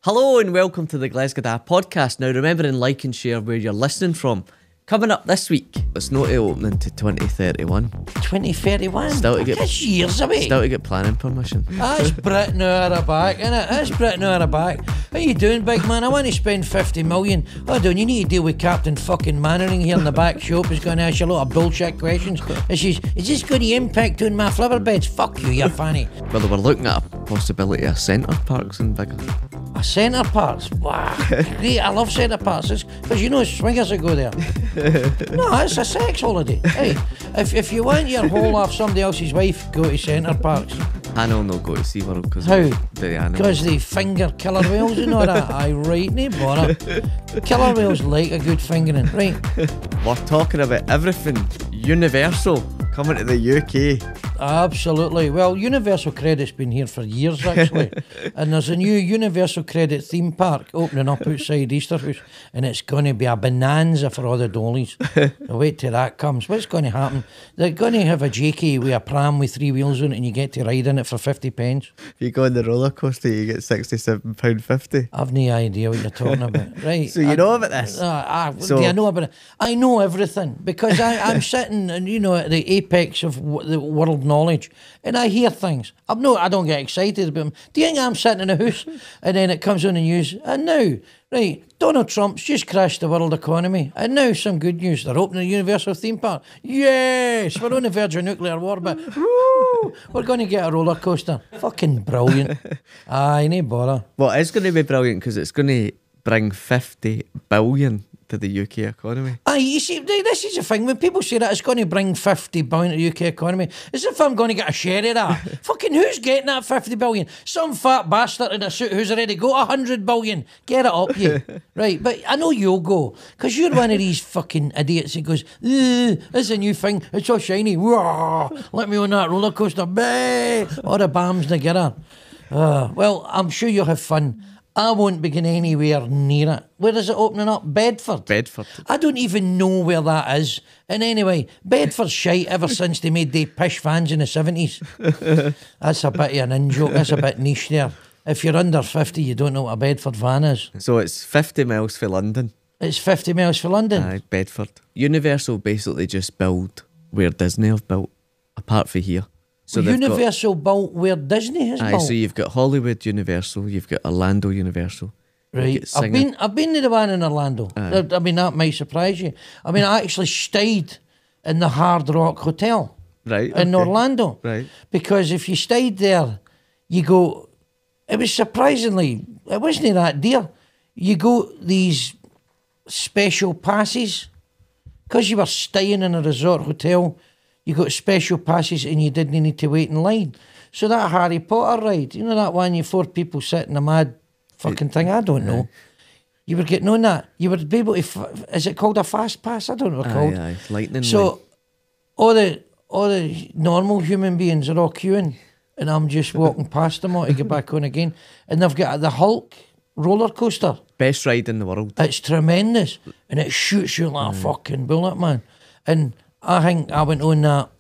Hello and welcome to the Glesga podcast. Now remember and like and share where you're listening from. Coming up this week, it's not opening to 2031. 2031? Still to get, that's years away. Still to get planning permission. That's Britain out of the back, innit? That's Britain out of the back. What are you doing, big man? I want to spend 50 million. What do you need to deal with Captain fucking Mannering here in the back shop? He's going to ask you a lot of bullshit questions. Is this going to impact on my flower beds? Fuck you, you fanny. Well, they were looking at a possibility of centre parks in bigger. A centre parks? Wow. Great, I love centre parks. Because you know swingers that go there. No, it's a sex holiday. Hey, if you want your hole off somebody else's wife, go to centre parks. I know no go to SeaWorld because how? Because they finger killer whales and all that. Aye, right, no bother. Killer whales like a good fingering, right? We're talking about everything Universal coming to the UK. Absolutely. Well, Universal Credit's been here for years actually, and there's a new Universal Credit theme park opening up outside Easterhouse, and it's going to be a bonanza for all the dollies. Now wait till that comes. What's going to happen? They're going to have a jakey with a pram with 3 wheels on it, and you get to ride in it for 50 pence. If you go on the roller coaster, you get £67.50. I've no idea what you're talking about. Right? So you know about this? Do I know about it? I know everything because I'm sitting, and at the apex of the world knowledge, and I hear things. I don't get excited about them. Do you think I'm sitting in a house and then it comes on the news, and now, right, Donald Trump's just crashed the world economy, and now some good news, they're opening a Universal theme park. Yes, we're on the verge of nuclear war, but woo, we're going to get a roller coaster. Fucking brilliant. Aye, no bother. Well, it's going to be brilliant because it's going to bring 50 billion to the UK economy. Aye, you see, this is the thing. When people say that it's going to bring 50 billion to the UK economy, as if I'm going to get a share of that. Fucking who's getting that 50 billion? Some fat bastard in a suit who's already got 100 billion. Get it up, you. Right, but I know you'll go, because you're one of these fucking idiots that goes, it's a new thing, it's so shiny. Whoa, let me on that roller coaster. Bah! All the bombs together. Well, I'm sure you'll have fun. I won't be going anywhere near it. Where is it opening up? Bedford? Bedford. I don't even know where that is. And anyway, Bedford's shite ever since they made the pish fans in the 70s. That's a bit of an in-joke. That's a bit niche there. If you're under 50, you don't know what a Bedford van is. So it's 50 miles for London. It's 50 miles for London? Aye, Bedford. Universal basically just build where Disney have built, apart from here. So Universal built where Disney has built? So you've got Hollywood Universal, you've got Orlando Universal. Right. I've been to the one in Orlando. I mean, that might surprise you. I mean, I actually stayed in the Hard Rock Hotel in Orlando. Right. Because if you stayed there, you go, it wasn't that dear. You go these special passes, because you were staying in a resort hotel. You got special passes and you didn't need to wait in line. So that Harry Potter ride, you know that one, you 4 people sit in a mad fucking thing, I don't know. You were getting on that. You would be able to, is it called a fast pass? I don't know what it's called. Aye, lightning so all the normal human beings are all queuing, and I'm just walking past them all to get back on again. And they've got the Hulk roller coaster. Best ride in the world. It's tremendous. And it shoots you like a fucking bullet, man. And I think I went on that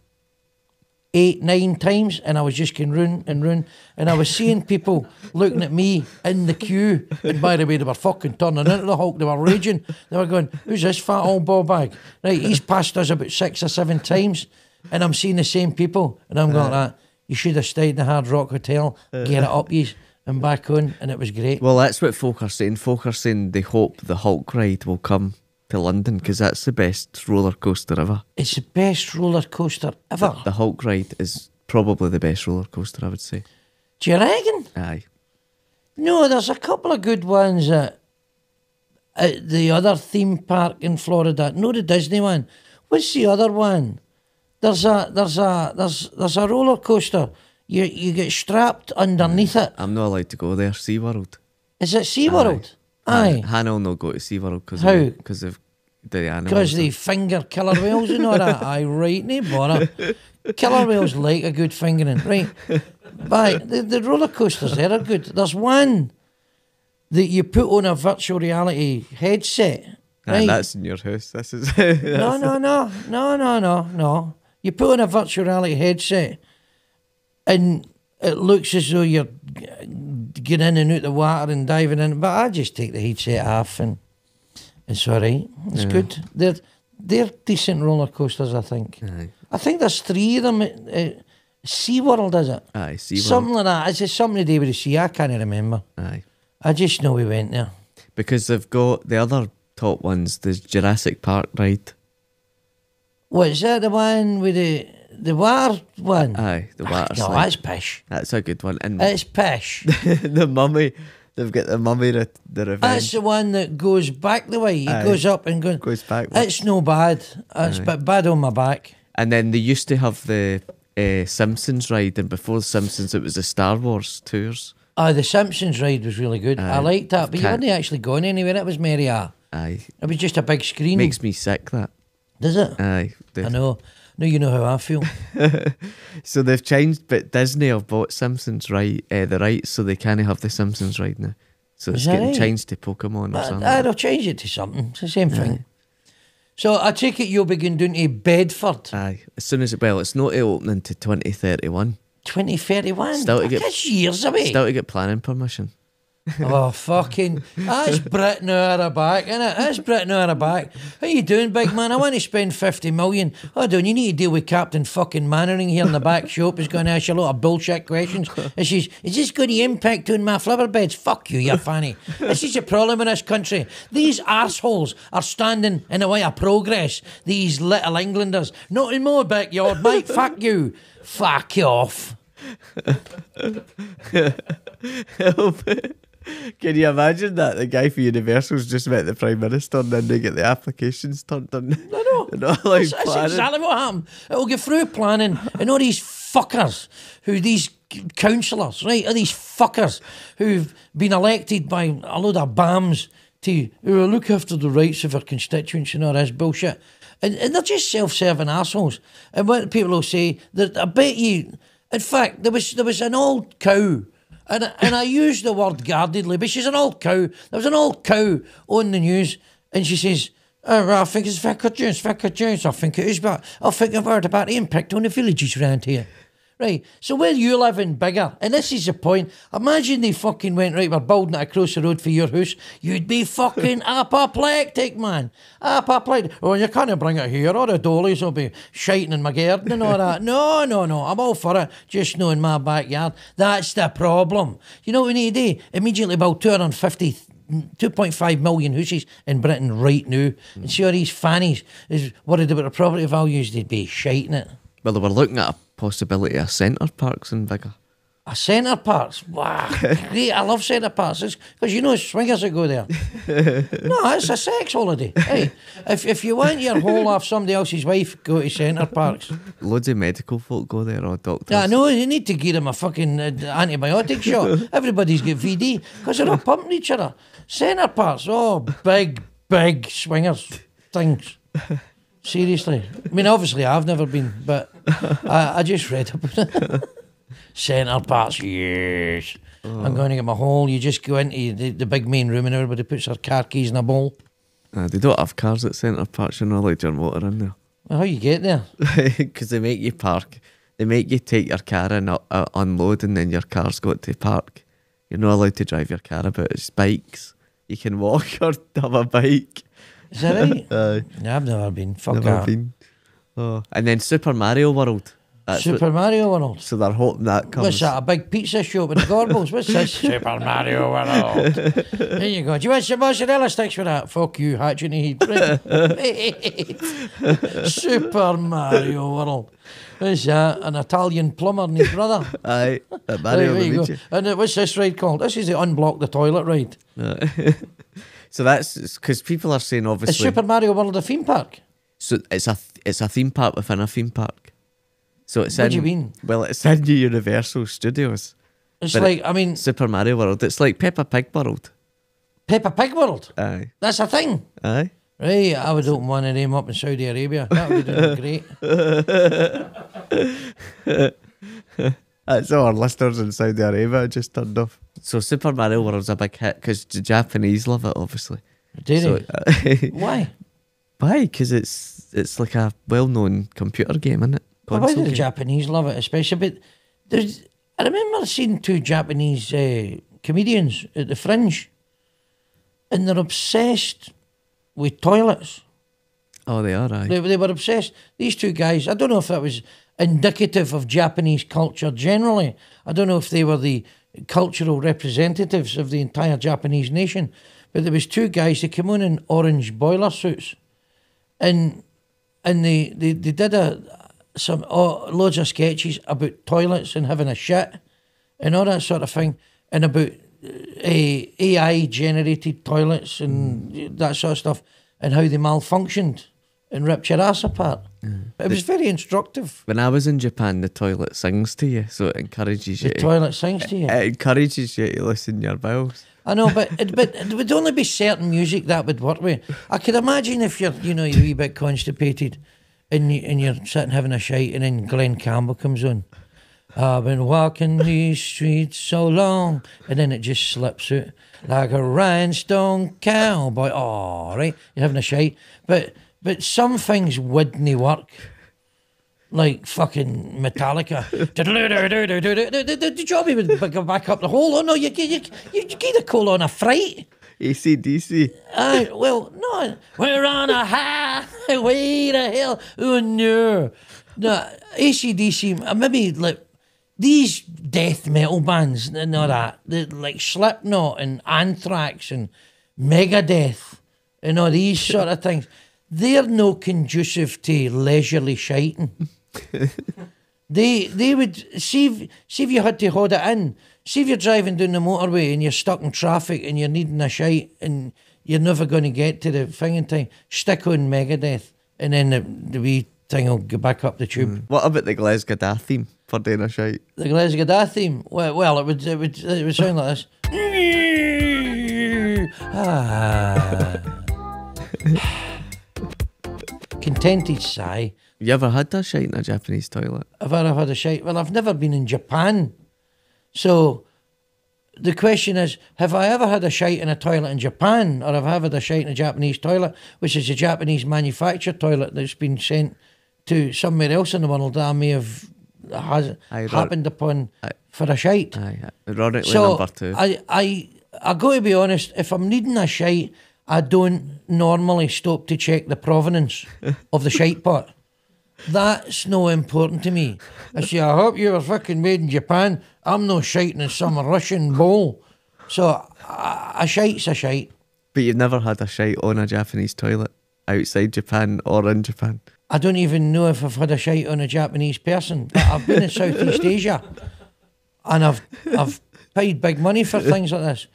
8-9 times, and I was just going round and round, and I was seeing people looking at me in the queue, and by the way, they were fucking turning into the Hulk. They were raging. They were going, who's this fat old ball bag? Right, he's passed us about 6 or 7 times, and I'm seeing the same people, and I'm going like that. You should have stayed in the Hard Rock Hotel, get it up, yous, and back on, and it was great. Well, that's what folk are saying. Folk are saying they hope the Hulk ride will come to London because that's the best roller coaster ever. It's the best roller coaster ever. The Hulk ride is probably the best roller coaster, I would say. Do you reckon? Aye. No, there's a couple of good ones at the other theme park in Florida. No, the Disney one. What's the other one? There's a roller coaster. You get strapped underneath it. I'm not allowed to go there. SeaWorld. Is it SeaWorld? Aye. Hannah will not go to SeaWorld because of the animals. Because they finger killer whales and all that. Aye, right, no bother. Killer whales like a good fingering, right? But the roller coasters there are good. There's one that you put on a virtual reality headset. Right? That's in your house. This is No. You put on a virtual reality headset, and it looks as though you're get in and out the water and diving in. But I just take the headset off and it's all right. It's good. They're decent roller coasters, I think. Aye. I think there's 3 of them. SeaWorld, is it? Aye, SeaWorld. Something like that. Is it something to do with the sea? I can't remember. Aye. I just know we went there. Because they've got the other top ones, the Jurassic Park ride. What, is that the one with the water one? Aye, the water No, slide. that's pish. That's a good one. And It's pish. the mummy, they've got the mummy, the revenge. That's the one that goes back the way. He Aye. goes up and goes. Goes back. It's no bad. It's bad on my back. And then they used to have the Simpsons ride, and before the Simpsons it was the Star Wars tours. The Simpsons ride was really good. I liked that, but you Can't- weren't actually going anywhere. It was merry. It Aye. was just a big screen. Makes me sick, that. Does it? Aye. I know. No, you know how I feel. So they've changed, but Disney have bought Simpsons the rights, so they can't have the Simpsons ride now. So it's that getting right? changed to Pokemon or something. They'll change it to something. It's the same thing. So I take it you'll be going down to Bedford. Aye. As soon as it's not opening to 2031. 2031. Still to get- That's years away. Still to get planning permission. Oh, fucking. That's Britain out of back, innit? That's Britain out of back. How you doing, big man? I want to spend 50 million. Hold on, you need to deal with Captain fucking Mannering here in the back shop. He's going to ask you a lot of bullshit questions. And she's, is this going to impact on my flower beds? Fuck you, you fanny. This is a problem in this country. These arseholes are standing in the way of progress. These little Englanders. Not in my backyard, mate. Fuck you. Fuck you off. Can you imagine that? The guy for Universal's just met the Prime Minister and then they get the applications turned in. I know. Like That's exactly what happened. It'll go through planning, and all these fuckers, these councillors, right, are these fuckers who've been elected by a load of BAMs to look after the rights of our constituents and all this bullshit. And they're just self-serving assholes. And what people will say, that I bet you, in fact, there was an old cow. And I use the word guardedly, but she's an old cow. There was an old cow on the news, and she says, oh, well, I think it's vicar juice. I think it is, but I think I've heard about the impact on the villages around here. Right, so where you live in bigger, and this is the point, imagine they fucking went, right, we're building it across the road for your house, you'd be fucking apoplectic, man. Apoplectic. Oh, you can't bring it here, or the dollies will be shiting in my garden and all that. No, I'm all for it, just no in my backyard. That's the problem. You know what we need to do? Immediately build 2.5 million houses in Britain right now, and see all these fannies is worried about the property values, they'd be shiting it. Well, they were looking at a possibility of centre parks in Bigger. A centre parks? Wow, great. I love centre parks because you know swingers that go there. No, it's a sex holiday. Hey, if you want your hole off somebody else's wife, go to centre parks. Loads of medical folk go there, or doctors. Yeah, I know, you need to give them a fucking antibiotic shot. Everybody's got VD because they're all pumping each other. Centre parks, oh, big swingers things. Seriously. I mean, obviously I've never been, but I just read about it. Centre parks, yes. I'm going to get my hole. You just go into the big main room and everybody puts their car keys in a bowl. They don't have cars at centre parks, you're not allowed to run water in there. Well, how you get there? Because they make you park. They make you take your car in, unload, and then your car's got to park. You're not allowed to drive your car about. It's bikes. You can walk or have a bike. Is that right? No, I've never been. Fuck never that. been. Oh. And then Super Mario World. Super Mario World. So they're hoping that comes. What's that, a big pizza shop with the Gorbals? What's this? Super Mario World. There you go. Do you want some mozzarella sticks with that? Fuck you, hatch in the heat. Super Mario World. What's that? An Italian plumber and his brother. Aye, at Mario There you go. Luigi. And what's this ride called? This is the unblock the toilet ride. So that's because people are saying Is obviously. Super Mario World a theme park? So it's a theme park within a theme park. So it's What in. do you mean? Well, it's in the Universal Studios. It's But like, I mean, Super Mario World. It's like Peppa Pig World. Peppa Pig World. Aye. That's a thing. Aye. Right, I would open one of them up in Saudi Arabia. That would be doing great. That's all our listeners in Saudi Arabia just turned off. So Super Mario World's a big hit because the Japanese love it, obviously. Did So, it? Why? why? Because it's like a well-known computer game, isn't it? Well, why do Console the game. Japanese love it, especially? But I remember seeing two Japanese comedians at the Fringe, and they're obsessed with toilets. Oh, they are, aye. They were obsessed. These two guys, I don't know if that was indicative of Japanese culture generally. I don't know if they were the cultural representatives of the entire Japanese nation, but there was two guys, they came on in orange boiler suits, and they did loads of sketches about toilets and having a shit and all that sort of thing, and about AI generated toilets and that sort of stuff, and how they malfunctioned and ripped your ass apart. It was very instructive. When I was in Japan, the toilet sings to you, so it encourages you. The toilet sings to you. It encourages you to listen your bowels. I know, but it would only be certain music that would work with. I could imagine if you're a wee bit constipated and you're sitting having a shite, and then Glenn Campbell comes on. I've been walking these streets so long, and then it just slips out like a rhinestone cowboy. Oh, right, you're having a shite, but some things wouldn't work. Like fucking Metallica. The job he would go back up the hole. Oh no, you get the coal on a fright. AC/DC. Well, no, we're on a highway to hell. Oh no, no, AC/DC. Maybe like these death metal bands and all that, like Slipknot and Anthrax and Megadeth and all these sort of things. They're no conducive to leisurely shiting. They would see if you had to hold it in. See if you're driving down the motorway and you're stuck in traffic and you're needing a shite and you're never going to get to the thing in time. Stick on Megadeth, and then the wee thing will go back up the tube. What about the Glesga theme for doing a shite? The Glesga theme. Well, it would sound like this. Contented sigh. You ever had a shite in a Japanese toilet? Have I ever had a shite? Well, I've never been in Japan. So the question is, have I ever had a shite in a toilet in Japan, or have I ever had a shite in a Japanese toilet, which is a Japanese manufactured toilet that's been sent to somewhere else in the world that I may have happened upon for a shite? Ironically, so number two. I got to be honest, if I'm needing a shite, I don't normally stop to check the provenance of the shite pot. That's no important to me. I say, I hope you were fucking made in Japan. I'm no shiting in some Russian bowl. So a shite's a shite. But you've never had a shite on a Japanese toilet outside Japan or in Japan? I don't even know if I've had a shite on a Japanese person. But I've been in Southeast Asia, and I've paid big money for things like this.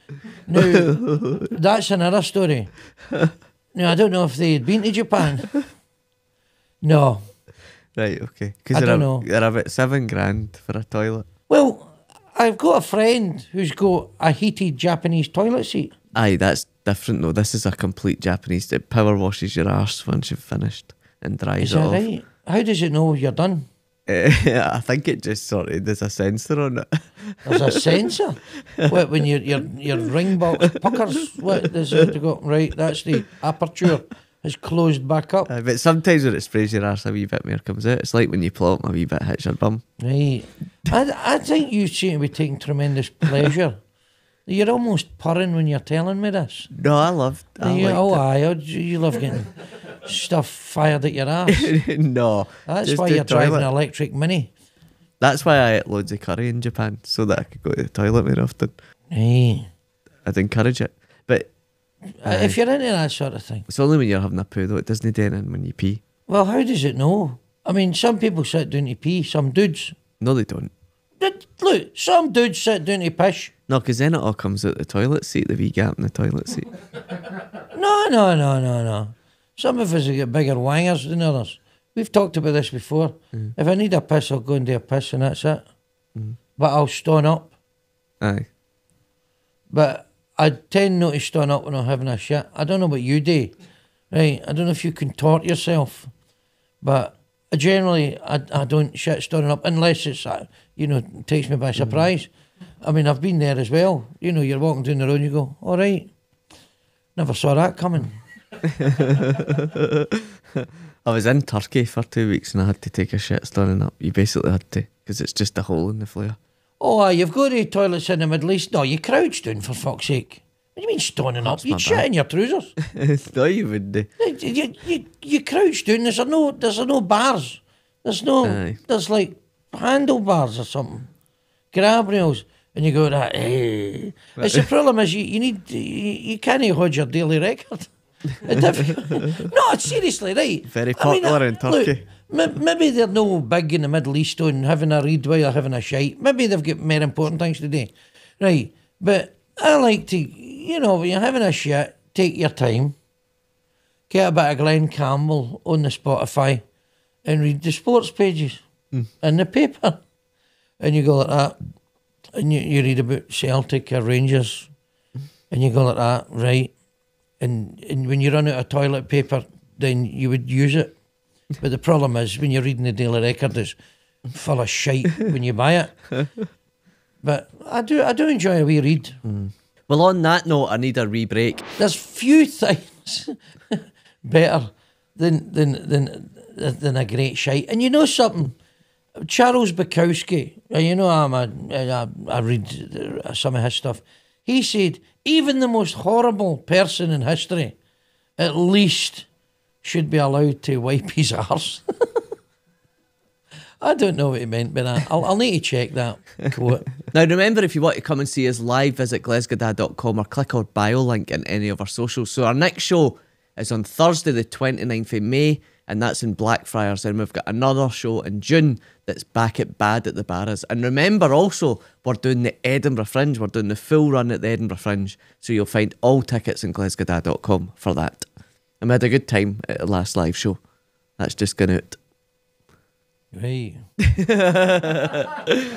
Now, that's another story. Now, I don't know if they had been to Japan. No. Right, okay. I don't know. They're about $7,000 for a toilet. Well, I've got a friend who's got a heated Japanese toilet seat. Aye, that's different though. This is a complete Japanese. It power washes your arse once you've finished and dries Is it that off. right? How does it know you're done? I think it just there's a sensor on it. There's a sensor? What, when your ring box puckers? What does it have to go? Right, that's the aperture. It's closed back up. But sometimes when it sprays your arse, a wee bit more comes out. It's like when you plop, a wee bit hits your bum. Right. I think you seem to be taking tremendous pleasure. You're almost purring when you're telling me this. No, I love it. You love getting stuff fired at your ass. No. That's why you're driving an electric Mini. That's why I ate loads of curry in Japan, so that I could go to the toilet more often. Hey. I'd encourage it. But if you're into that sort of thing. It's only when you're having a poo though. It doesn't do anything when you pee. Well, how does it know? I mean, some people sit down to pee, some dudes. No, they don't. Look, some dudes sit down to pish. No, because then it all comes out the toilet seat, the wee gap in the toilet seat. No. Some of us have got bigger wangers than others. We've talked about this before. If I need a piss, I'll go and do a piss and that's it. But I'll stone up. Aye. But I tend not to stone up when I'm having a shit. I don't know what you do. Right, I don't know if you contort yourself. But generally, I don't shit stoning up unless it's, it takes me by surprise. I mean, I've been there as well. You're walking down the road and you go, all right, never saw that coming. I was in Turkey for 2 weeks and I had to take a shit stoning up. You basically had to, because it's just a hole in the flare. Oh, you've got the toilets in the Middle East. No, you crouch down, for fuck's sake. What do you mean standing up? You'd shit in your trousers. No, you wouldn't. You crouch down. There's no bars. There's like handlebars or something. Grab rails. And you go that. Hey. It's the problem is you can't hold your daily record. No, seriously, right? Very popular in Turkey. Look, maybe they're no big in the Middle East on having a read while they're having a shite. Maybe they've got more important things to do, right? But I like to, when you're having a shit, take your time, get a bit of Glenn Campbell on the Spotify, and read the sports pages in the paper, and you go like that, and you read about Celtic or Rangers, and you go like that, right? And when you run out of toilet paper, then you would use it. But the problem is, when you're reading the Daily Record, it's full of shite when you buy it. But I do enjoy a wee read. Well, on that note, I need a wee break. There's few things better than a great shite. And you know something? Charles Bukowski, I read some of his stuff. He said, even the most horrible person in history, at least should be allowed to wipe his arse. I don't know what he meant by that. I'll need to check that quote. Now, remember, if you want to come and see us live, visit glesga.com or click our bio link in any of our socials. So our next show is on Thursday, the 29th of May, and that's in Blackfriars. And we've got another show in June that's back at Bad at the Barras. And remember also, we're doing the Edinburgh Fringe. We're doing the full run at the Edinburgh Fringe. So you'll find all tickets in glesga.com for that. And we had a good time at the last live show. That's just gone out. Right.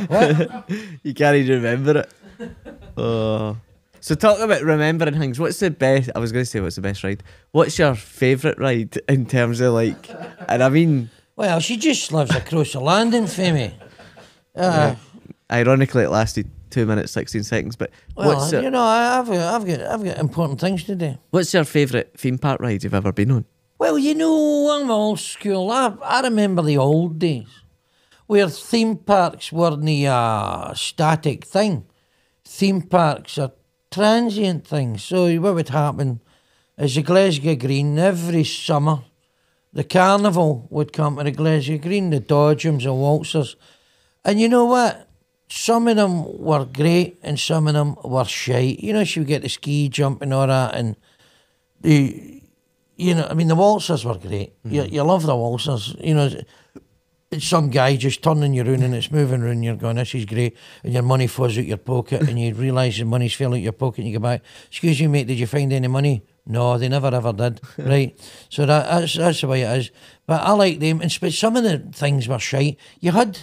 What? You can't even remember it. Oh. So talk about remembering things. What's the best? I was going to say what's the best ride. What's your favourite ride in terms of like? And I mean, well, she just lives across the landing for me. Ironically, it lasted 2 minutes 16 seconds. But well, I've got important things to do. What's your favourite theme park ride you've ever been on? Well, I'm old school. I remember the old days where theme parks weren't a static thing. Theme parks are transient things. So what would happen is the Glesga Green every summer, the carnival would come to the Glesga Green, the dodgems and waltzers. And you know what? Some of them were great and some of them were shite. She would get the ski jump and all that, and the waltzers were great. You love the waltzers. It's some guy just turning you around and it's moving around. You're going, this is great. And your money falls out your pocket and you realise the money's fell out your pocket and you go back, excuse me, mate, did you find any money? No, they never ever did. Right. So that's the way it is. But I like them. And some of the things were shite. You had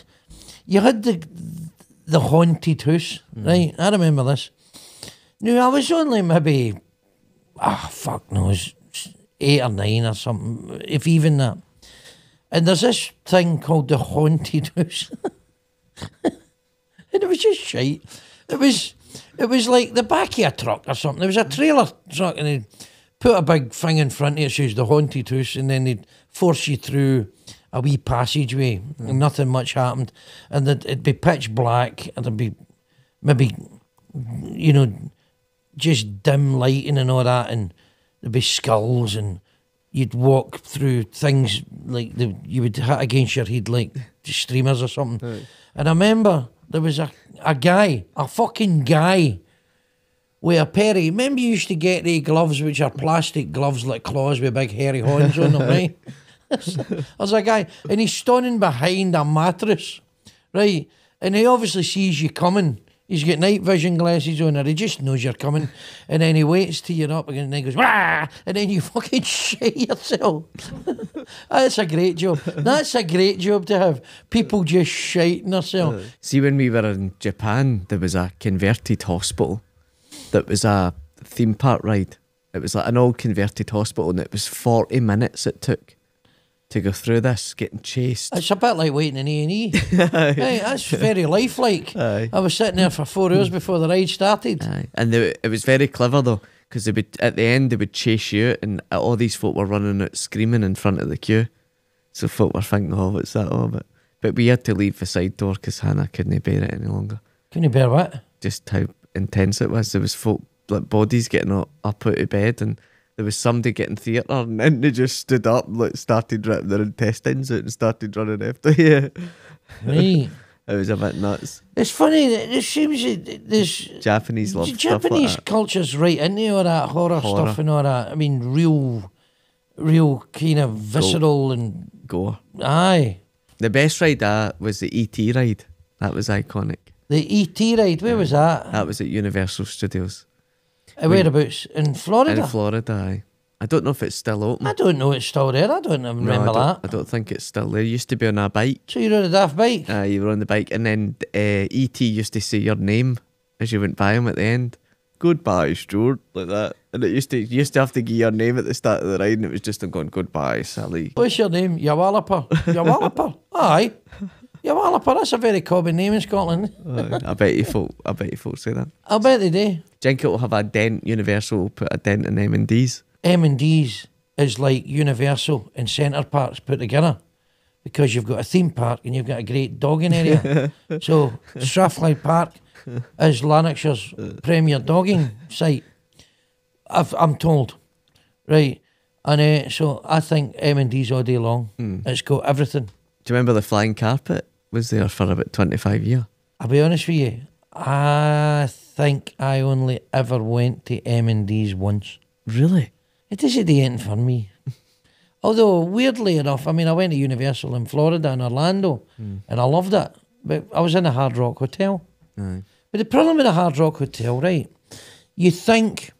the haunted house, right? I remember this. Now, I was only maybe, fuck knows, 8 or 9 or something, if even that. And there's this thing called the haunted house. And it was just shite. It was like the back of a truck or something. There was a trailer truck and they'd put a big thing in front of it, says the haunted house, and then they'd force you through a wee passageway and nothing much happened. And it'd be pitch black and there'd be maybe, just dim lighting and all that, and there'd be skulls, and you'd walk through things like you would hit against your head like streamers or something. Right. And I remember there was a fucking guy with a pair of, remember you used to get the gloves which are plastic gloves like claws with big hairy horns on them, right? There's a guy and he's standing behind a mattress, right? And he obviously sees you coming. He's got night vision glasses on, or he just knows you're coming, and then he waits till you're up again, and then he goes, wah! And then you fucking shit yourself. That's a great job. That's a great job to have. People just shiting themselves. See, when we were in Japan, there was a converted hospital that was a theme park ride. It was like an old converted hospital, and it was 40 minutes it took to go through this, getting chased. It's a bit like waiting in A&E. Hey, that's very lifelike. Aye. I was sitting there for 4 hours before the ride started. Aye. And it was very clever though, because they would, at the end they would chase you out, and all these folk were running out screaming in front of the queue. So folk were thinking, oh, what's that all about? But we had to leave the side door because Hannah couldn't bear it any longer. Couldn't bear what? Just how intense it was. There was folk, like bodies getting up out of bed, and there was somebody getting theatre, and then they just stood up, like started ripping their intestines out and started running after you. Right. It was a bit nuts. It's funny that it seems that there's Japanese love stuff like Japanese that. culture's right into all that horror stuff and all that. I mean, real kind of visceral and Gore. aye. The best ride was the ET ride. That was iconic. The ET ride, where was that? That was at Universal Studios. Whereabouts? In Florida? In Florida, aye. I don't know if it's still open. I don't know it's still there. I don't remember that. I don't think it's still there. It used to be on a bike. So you rode a daft bike? You were on the bike, and then E.T. used to say your name as you went by him at the end. Goodbye, Stuart, like that. And you used to have to give your name at the start of the ride, and it was just him going, goodbye, Sally. What's your name? Yawalapa. Yawalapa. Aye. Yawalapa, that's a very common name in Scotland. I bet you folk say that. I bet they do. Do you think it'll have a dent? Universal will put a dent in M&D's? M&D's is like Universal and Centre Parks put together, because you've got a theme park and you've got a great dogging area. So Strathclyde Park is Lanarkshire's premier dogging site, I'm told. Right. And so I think M&D's all day long. It's got everything. Do you remember the flying carpet was there for about 25 years? I'll be honest with you, I think I only ever went to M&D's once. Really? It isn't the end for me. Although, weirdly enough, I mean, I went to Universal in Florida and Orlando, and I loved it. But I was in a Hard Rock Hotel. Aye. But the problem with the Hard Rock Hotel, right, you think,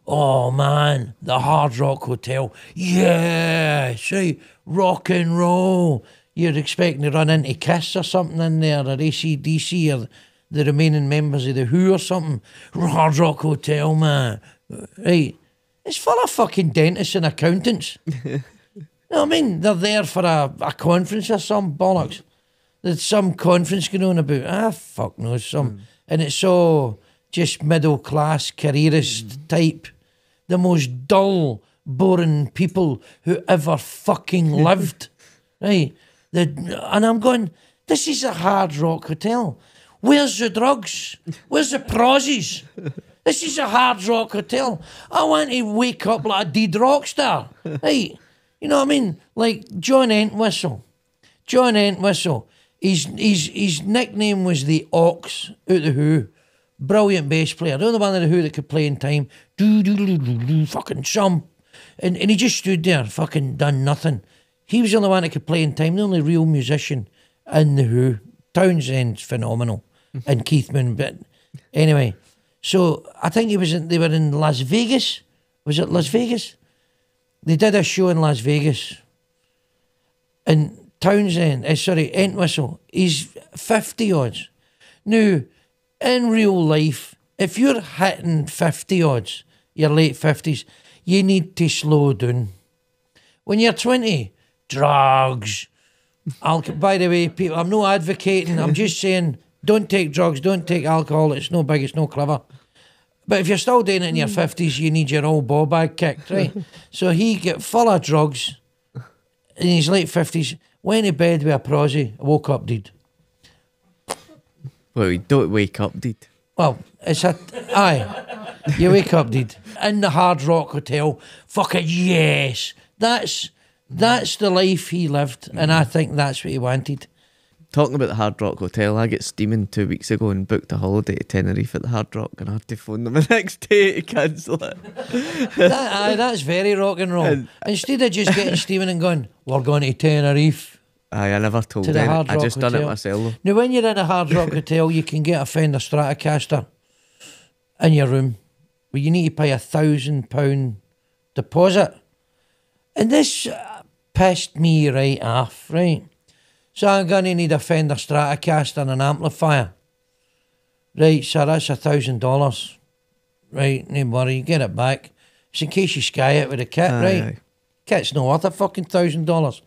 oh man, the Hard Rock Hotel, yeah, see, rock and roll. You're expecting to run into Kiss or something in there, or AC/DC, or the remaining members of The Who or something. Hard Rock Hotel, man. Right. It's full of fucking dentists and accountants. You know what I mean? They're there for a conference or some bollocks. There's some conference going on about, fuck knows, some. And it's so just middle class, careerist type. The most dull, boring people who ever fucking lived. Right? And I'm going, this is a Hard Rock Hotel. Where's the drugs? Where's the prozzies? This is a Hard Rock Hotel. I want to wake up like a dead rock star. Right? You know what I mean? Like John Entwistle. John Entwistle. His nickname was the Ox out of The Who. Brilliant bass player. The only one of The Who that could play in time. Fucking some. And he just stood there, fucking done nothing. He was the only one that could play in time. The only real musician in The Who. Townsend's phenomenal. And Keith Moon. But anyway, so I think they were in Las Vegas. Was it Las Vegas? They did a show in Las Vegas. And Entwistle, he's 50 odds. Now, in real life, if you're hitting 50 odds, your late 50s, you need to slow down. When you're 20, drugs. By the way, people, I'm not advocating, I'm just saying, don't take drugs, don't take alcohol, it's no big, it's no clever. But if you're still doing it in your 50s, you need your old ball bag kicked, right? So he got full of drugs in his late 50s, went to bed with a prosy, woke up dead. Well, you don't wake up, dead. Well, aye, you wake up dead. In the Hard Rock Hotel, fucking yes. That's the life he lived, and I think that's what he wanted. Talking about the Hard Rock Hotel, I got steaming 2 weeks ago and booked a holiday to Tenerife at the Hard Rock, and I had to phone them the next day to cancel it. That's very rock and roll. Instead of just getting steaming and going, we're going to Tenerife. Aye, I never told them. I just done it myself though. Now, when you're in a Hard Rock Hotel, you can get a Fender Stratocaster in your room, but you need to pay £1,000 deposit. And this pissed me right off, right? So I'm going to need a Fender Stratocaster and an amplifier. Right, so that's $1,000. Right, no worry, you get it back. It's in case you sky it with a kit, right? Aye. Kit's not worth a fucking $1,000.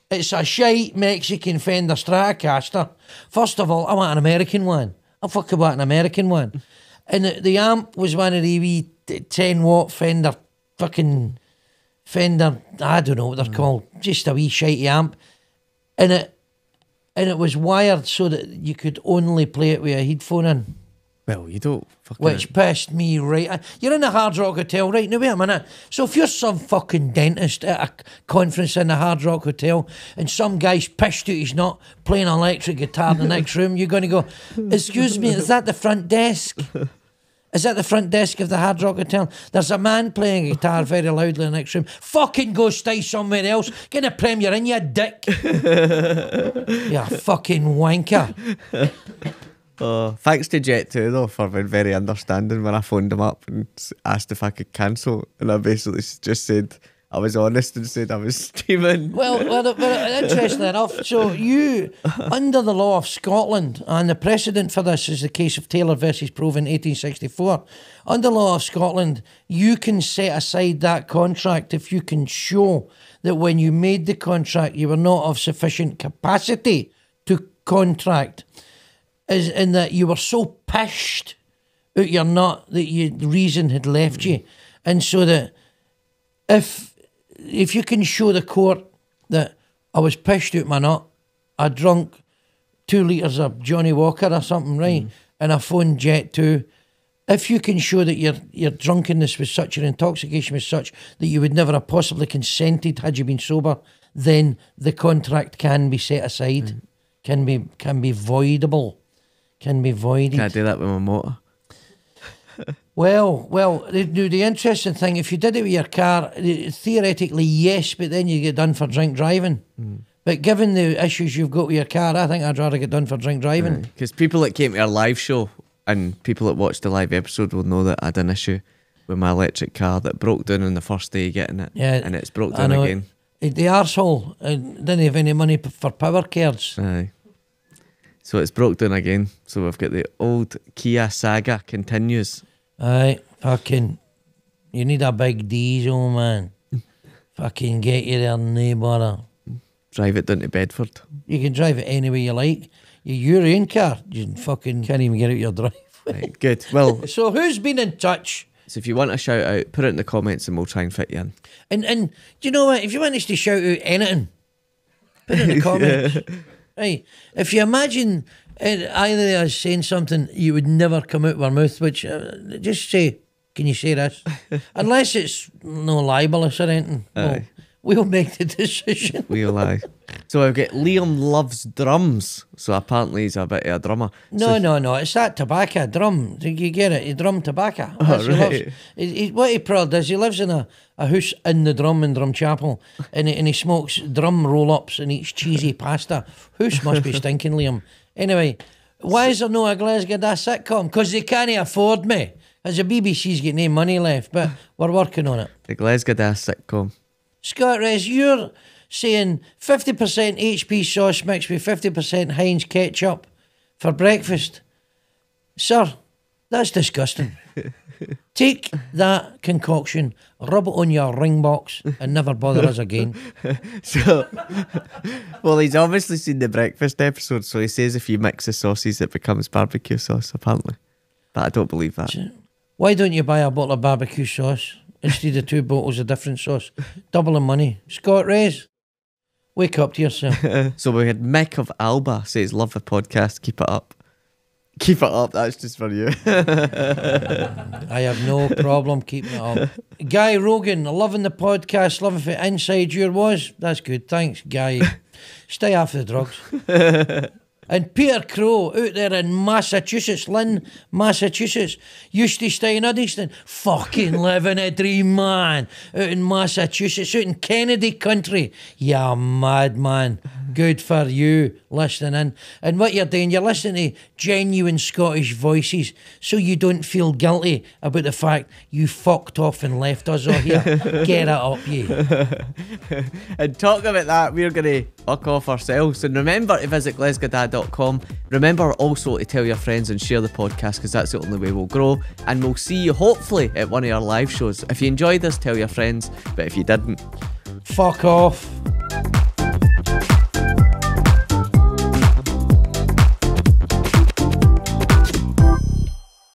It's a shite Mexican Fender Stratocaster. First of all, I want an American one. I fucking want an American one. And the amp was one of the wee 10 watt Fender, I don't know what they're called, just a wee shitey amp. And and it was wired so that you could only play it with a headphone in. Well, you don't fucking... Which pissed me right. You're in a Hard Rock Hotel, right? Now, wait a minute. So if you're some fucking dentist at a conference in the Hard Rock Hotel and some guy's pissed out he's not playing an electric guitar in the next room, you're going to go, excuse me, is that the front desk? Is that the front desk of the Hard Rock Hotel? There's a man playing a guitar very loudly in the next room. Fucking go stay somewhere else. Get a Premier in, you dick. You fucking wanker. Thanks to Jet2 though for being very understanding when I phoned him up and asked if I could cancel, and I basically just said I was honest and said I was streaming. Well, interesting enough, so you, under the law of Scotland, and the precedent for this is the case of Taylor versus Prove in 1864, under the law of Scotland, you can set aside that contract if you can show that when you made the contract you were not of sufficient capacity to contract, is in that you were so pissed out your nut that the reason had left you. And so that if you can show the court that I was pissed out my nut, I drunk 2 litres of Johnny Walker or something, right, and I phoned Jet2, if you can show that your drunkenness was such, your intoxication was such, that you would never have possibly consented had you been sober, then the contract can be set aside, can be voidable. Can be voided. Can I do that with my motor? Well, the interesting thing, if you did it with your car, theoretically yes, but then you get done for drink driving. But given the issues you've got with your car, I think I'd rather get done for drink driving. Because people that came to our live show and people that watched the live episode will know that I had an issue with my electric car that broke down on the first day of getting it. Yeah, and it's broke down again. The arsehole didn't have any money for power cards. Aye. So it's broke down again. So we've got the old Kia saga continues. Aye, fucking, you need a big diesel, man. Fucking get you there, no bother. Drive it down to Bedford. You can drive it any way you like. Your own car, you fucking can't even get out your driveway. Right, good. Well, so who's been in touch? So if you want a shout out, put it in the comments and we'll try and fit you in. And do you know what? If you want us to shout out anything, put it in the comments. Right. If you imagine either of us saying something you would never come out of our mouth, which just say, can you say this? Unless it's no libelous or anything. We'll make the decision. We'll lie. So I've got Liam loves drums. So apparently he's a bit of a drummer. No. It's that tobacco drum. You get it? He drum tobacco. That's right. What he probably does, he lives in a house in the drum in Drumchapel, and he smokes drum roll-ups and eats cheesy pasta. House must be stinking, Liam. Anyway, why is there no a Glesga sitcom? Because they can't afford me. As the BBC's got no money left, but we're working on it. The Glesga sitcom. Scott Rez, you're saying 50% HP sauce mixed with 50% Heinz ketchup for breakfast. Sir, that's disgusting. Take that concoction, rub it on your ring box and never bother us again. So, well, he's obviously seen the breakfast episode, so he says if you mix the sauces it becomes barbecue sauce, apparently. But I don't believe that. Why don't you buy a bottle of barbecue sauce instead of 2 bottles of different sauce? Double the money. Scott Rez, wake up to yourself. So we had Mick of Alba says, love the podcast, keep it up. Keep it up, that's just for you. I have no problem keeping it up. Guy Rogan, loving the podcast, loving for inside your was. That's good, thanks, Guy. Stay off the drugs. And Peter Crow out there in Massachusetts, Lynn, Massachusetts, used to stay in Uddingston. Fucking living a dream, man. Out in Massachusetts, out in Kennedy country. Yeah, madman. Good for you listening in. And what you're doing, you're listening to genuine Scottish voices so you don't feel guilty about the fact you fucked off and left us all here. Get it up, you. And talk about that, we're going to fuck off ourselves. And remember to visit glesgadad.com. Remember also to tell your friends and share the podcast, because that's the only way we'll grow. And we'll see you hopefully at one of our live shows. If you enjoyed this, tell your friends. But if you didn't, fuck off.